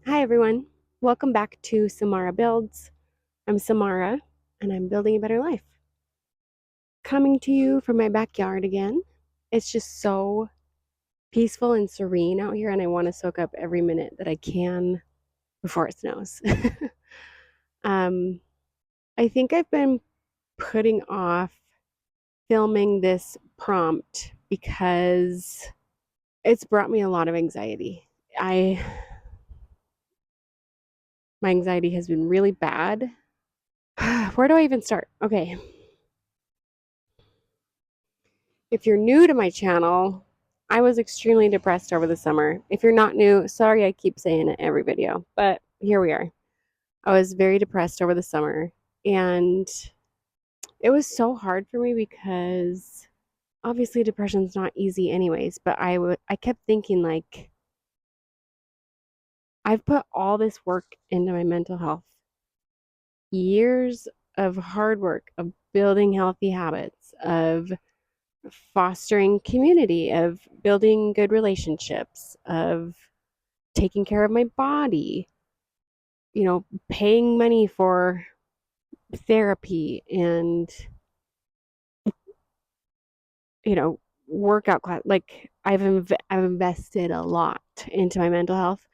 Hi everyone, welcome back to Samara Builds. I'm Samara and I'm building a better life. Coming to you from my backyard again. It's just so peaceful and serene out here, and I want to soak up every minute that I can before it snows. um, I think I've been putting off filming this prompt because it's brought me a lot of anxiety. My anxiety has been really bad. Where do I even start? Okay. If you're new to my channel, I was extremely depressed over the summer. If you're not new, sorry I keep saying it every video, but here we are. I was very depressed over the summer, and it was so hard for me because obviously depression's not easy anyways, but I kept thinking, like, I've put all this work into my mental health. Years of hard work of building healthy habits, of fostering community, of building good relationships, of taking care of my body, paying money for therapy and, workout class. Like I've invested a lot into my mental health,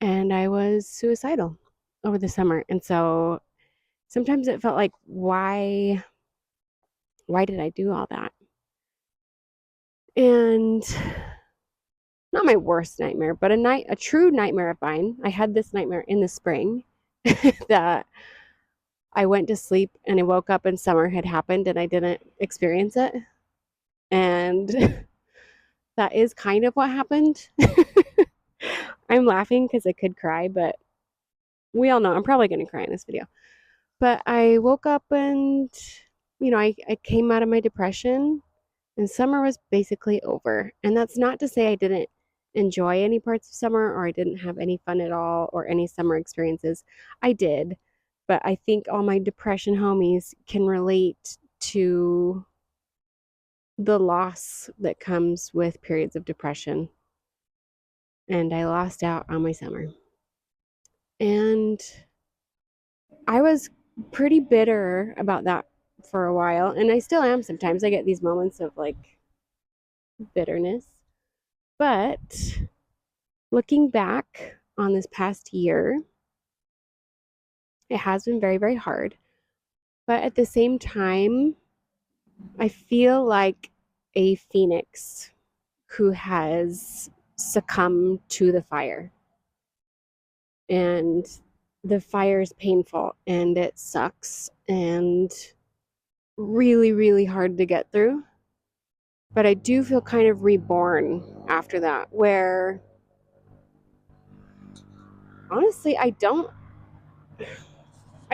and I was suicidal over the summer. And so sometimes it felt like, why did I do all that? And not my worst nightmare, but a true nightmare of mine. I had this nightmare in the spring that I went to sleep and I woke up and summer had happened and I didn't experience it. And that is kind of what happened. I'm laughing because I could cry, but we all know I'm probably going to cry in this video. But I woke up and, I came out of my depression and summer was basically over. And that's not to say I didn't enjoy any parts of summer or I didn't have any fun at all or any summer experiences. I did. But I think all my depression homies can relate to the loss that comes with periods of depression. And I lost out on my summer. And I was pretty bitter about that for a while. And I still am sometimes. I get these moments of like bitterness. But looking back on this past year, it has been very, very hard. But at the same time, I feel like a phoenix who has succumbed to the fire. And the fire is painful and it sucks and really, really hard to get through. But I do feel kind of reborn after that, where honestly, I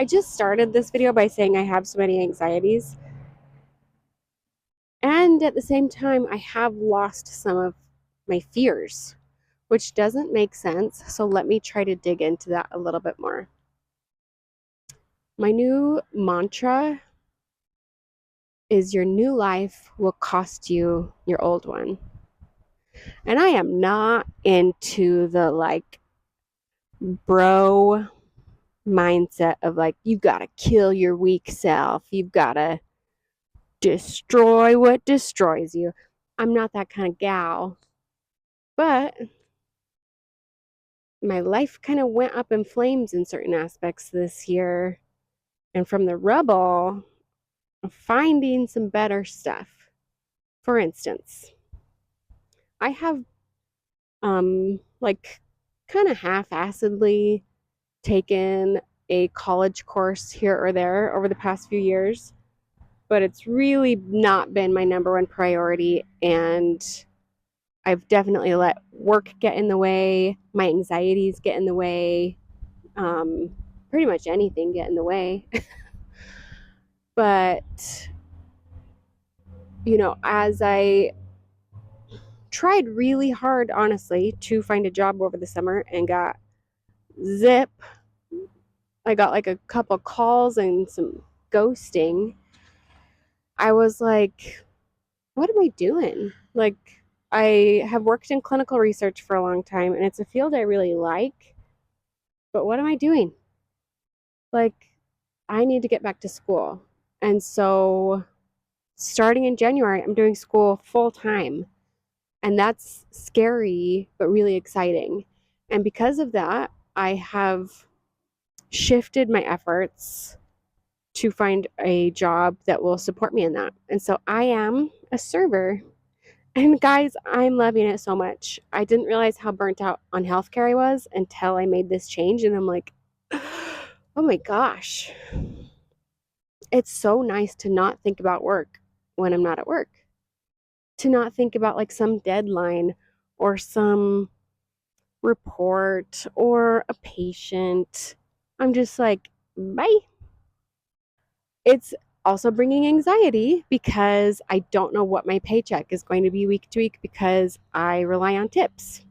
just started this video by saying I have so many anxieties. And at the same time, I have lost some of my fears, which doesn't make sense. So let me try to dig into that a little bit more. My new mantra is your new life will cost you your old one. And I am not into the like bro mindset of like, you gotta kill your weak self. You've gotta destroy what destroys you. I'm not that kind of gal. But my life kind of went up in flames in certain aspects this year. And from the rubble, finding some better stuff. For instance, I have like kind of half-assedly taken a college course here or there over the past few years, but it's really not been my number one priority. And I've definitely let work get in the way, my anxieties get in the way, pretty much anything get in the way. But, as I tried really hard, honestly, to find a job over the summer and got zip, I got like a couple calls and some ghosting. I was like, what am I doing? Like, I have worked in clinical research for a long time and it's a field I really like, but what am I doing? Like, I need to get back to school. And so, starting in January, I'm doing school full time. And that's scary, but really exciting. And because of that, I have shifted my efforts to find a job that will support me in that. And so I am a server. And guys, I'm loving it so much. I didn't realize how burnt out on healthcare I was until I made this change. And I'm like, oh my gosh, it's so nice to not think about work when I'm not at work, to not think about like some deadline or some report or a patient. I'm just like, bye. It's also bringing anxiety because I don't know what my paycheck is going to be week to week because I rely on tips.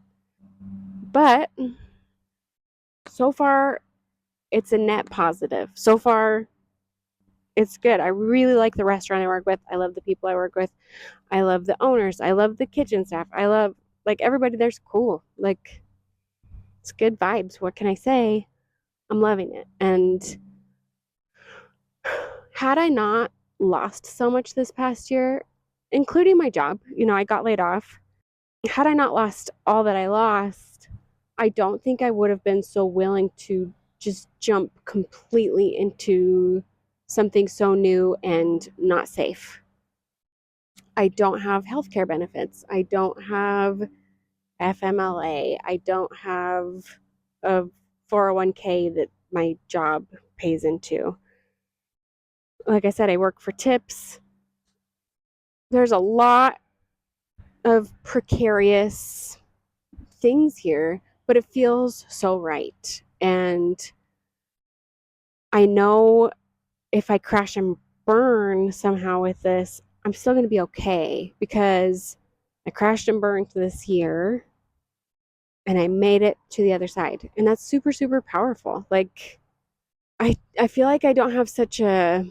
But so far, it's a net positive. So far, it's good. I really like the restaurant I work with. I love the people I work with. I love the owners. I love the kitchen staff. I love, like, everybody there's cool. Like, it's good vibes. What can I say? I'm loving it. And had I not lost so much this past year, including my job, I got laid off. Had I not lost all that I lost, I don't think I would have been so willing to just jump completely into something so new and not safe. I don't have healthcare benefits. I don't have FMLA. I don't have a 401k that my job pays into. Like I said, I work for tips. There's a lot of precarious things here, but it feels so right. And I know if I crash and burn somehow with this, I'm still going to be okay because I crashed and burned this year and I made it to the other side. And that's super, super powerful. Like, I feel like I don't have such a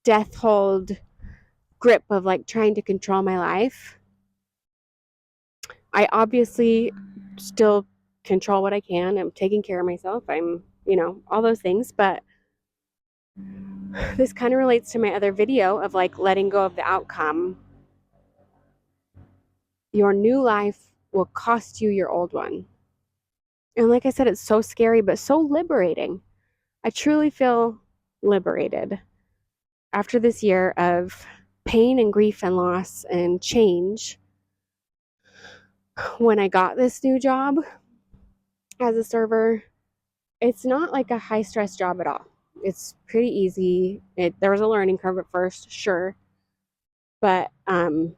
death hold grip of like trying to control my life. I obviously still control what I can. I'm taking care of myself. All those things. But this kind of relates to my other video of like letting go of the outcome. Your new life will cost you your old one. And like I said, it's so scary, but so liberating. I truly feel liberated after this year of pain and grief and loss and change. When I got this new job as a server, it's not like a high stress job at all. It's pretty easy. There was a learning curve at first, sure, but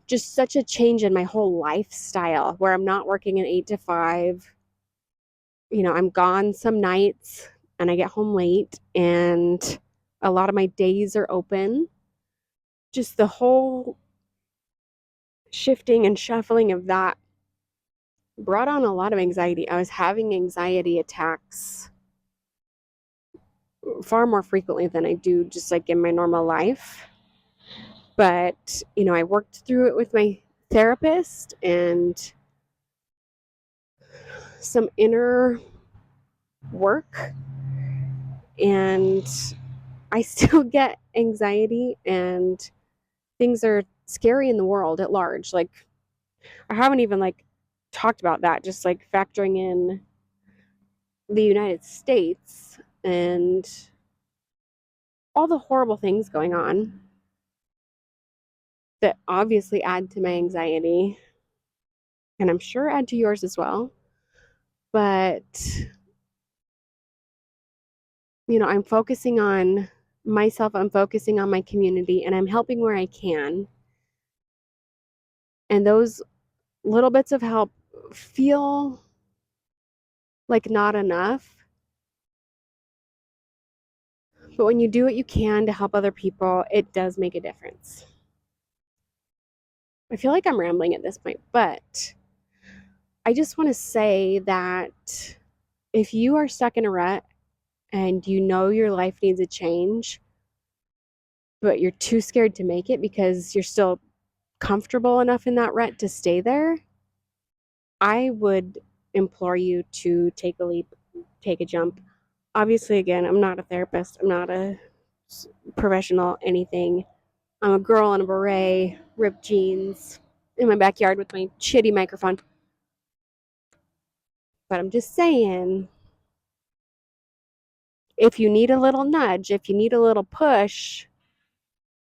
just such a change in my whole lifestyle where I'm not working an 8 to 5. I'm gone some nights and I get home late, and a lot of my days are open. Just the whole shifting and shuffling of that brought on a lot of anxiety. I was having anxiety attacks far more frequently than I do just like in my normal life. But, I worked through it with my therapist and some inner work, and I still get anxiety and things are scary in the world at large. Like, I haven't even like talked about that, just like factoring in the United States and all the horrible things going on that obviously add to my anxiety, and I'm sure add to yours as well. But, I'm focusing on myself, I'm focusing on my community, and I'm helping where I can. And those little bits of help feel like not enough. But when you do what you can to help other people, it does make a difference. I feel like I'm rambling at this point, but I just want to say that if you are stuck in a rut and you know your life needs a change, but you're too scared to make it because you're still comfortable enough in that rut to stay there, I would implore you to take a leap, take a jump. Obviously, again, I'm not a therapist, I'm not a professional, anything. I'm a girl in a beret, ripped jeans, in my backyard with my shitty microphone. But I'm just saying, if you need a little nudge, if you need a little push,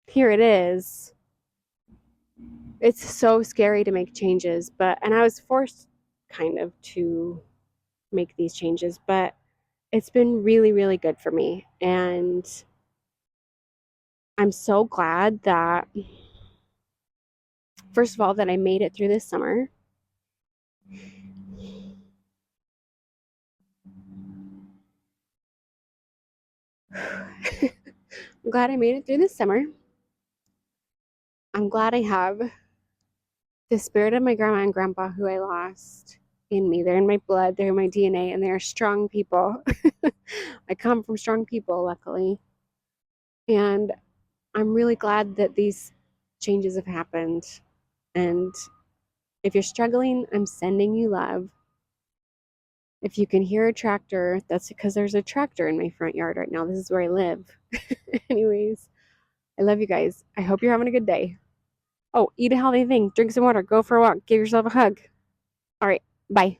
here it is. It's so scary to make changes, and I was forced kind of to make these changes, but it's been really, really good for me. And I'm so glad that, first of all, that I made it through this summer. I'm glad I made it through this summer. I'm glad I have the spirit of my grandma and grandpa who I lost in me. They're in my blood, they're in my DNA, and they're strong people. I come from strong people, luckily. And I'm really glad that these changes have happened. And if you're struggling, I'm sending you love. If you can hear a tractor, that's because there's a tractor in my front yard right now. This is where I live. Anyways, I love you guys. I hope you're having a good day. Oh, eat a healthy thing, drink some water, go for a walk, give yourself a hug. All right, bye.